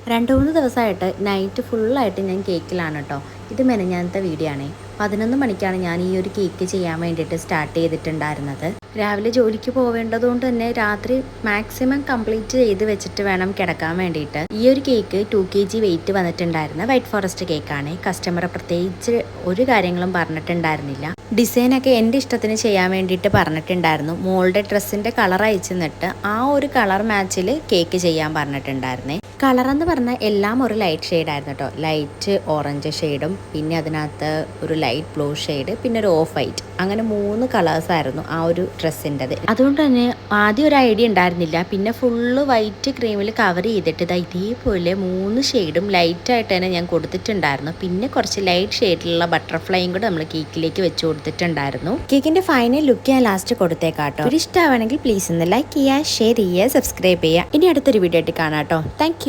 2-3 ദിവസമായിട്ട് നൈറ്റ് ഫുള്ളായിട്ട് ഞാൻ കേക്കിലാണ് കേട്ടോ. ഇത് മെനഞ്ഞാന്നത്തെ വീഡിയോ ആണ്. 11 മണിക്കാണ് ഞാൻ ഈ ഒരു കേക്ക് ചെയ്യാൻ വേണ്ടിയിട്ട് സ്റ്റാർട്ട് ചെയ്തിട്ടുണ്ടായിരുന്നത്. രാവിലെ ജോലിക്ക് പോവേണ്ടതുകൊണ്ട് തന്നെ രാത്രി മാക്സിമം കംപ്ലീറ്റ് ചെയ്ത് വെച്ചിട്ട് വേണം കിടക്കാൻ വേണ്ടിയിട്ട്. ഈ ഒരു കേക്ക് 2 kg വെയിറ്റ് വന്നിട്ടുണ്ടായിരുന്ന വൈറ്റ് ഫോറസ്റ്റ് കേക്കാണ്. കസ്റ്റമർ പ്രത്യേകിച്ച് ഒരു കാര്യങ്ങളും പറഞ്ഞിട്ടുണ്ടായിരുന്നില്ല. ഡിസൈനൊക്കെ എൻ്റെ ഇഷ്ടത്തിന് ചെയ്യാൻ വേണ്ടിയിട്ട് പറഞ്ഞിട്ടുണ്ടായിരുന്നു. മോളുടെ ഡ്രസ്സിൻ്റെ കളർ അയച്ചു തന്നിട്ട് ആ ഒരു കളർ മാച്ചിൽ കേക്ക് ചെയ്യാൻ പറഞ്ഞിട്ടുണ്ടായിരുന്നേ. കളറെന്ന് പറഞ്ഞാൽ എല്ലാം ഒരു ലൈറ്റ് ഷെയ്ഡായിരുന്നു കേട്ടോ. ലൈറ്റ് ഓറഞ്ച് ഷെയ്ഡും പിന്നെ അതിനകത്ത് ഒരു ലൈറ്റ് ബ്ലൂ ഷെയ്ഡ് പിന്നെ ഒരു ഓഫ് വൈറ്റ്, അങ്ങനെ 3 കളേഴ്സായിരുന്നു ആ ഒരു ഡ്രസ്സിൻ്റെത്. അതുകൊണ്ട് തന്നെ ആദ്യം ഒരു ഐഡിയ ഉണ്ടായിരുന്നില്ല. പിന്നെ ഫുള്ള് വൈറ്റ് ക്രീമിൽ കവർ ചെയ്തിട്ട് ഇതേപോലെ 3 ഷെയ്ഡും ലൈറ്റായിട്ട് തന്നെ ഞാൻ കൊടുത്തിട്ടുണ്ടായിരുന്നു. പിന്നെ കുറച്ച് ലൈറ്റ് ഷെയ്ഡിലുള്ള ബട്ടർഫ്ലൈയും കൂടെ നമ്മൾ കേക്കിലേക്ക് വെച്ച് കൊടുത്തിട്ടുണ്ടായിരുന്നു. കേക്കിൻ്റെ ഫൈനൽ ലുക്ക് ഞാൻ ലാസ്റ്റ് കൊടുത്തേക്കാട്ടോ. ഒരു ഇഷ്ടമാണെങ്കിൽ പ്ലീസ് ഒന്ന് ലൈക്ക് ചെയ്യുക, ഷെയർ ചെയ്യുക, സബ്സ്ക്രൈബ് ചെയ്യുക. ഇനി അടുത്തൊരു വീഡിയോ ആയിട്ട് കാണാം കേട്ടോ. Thank you.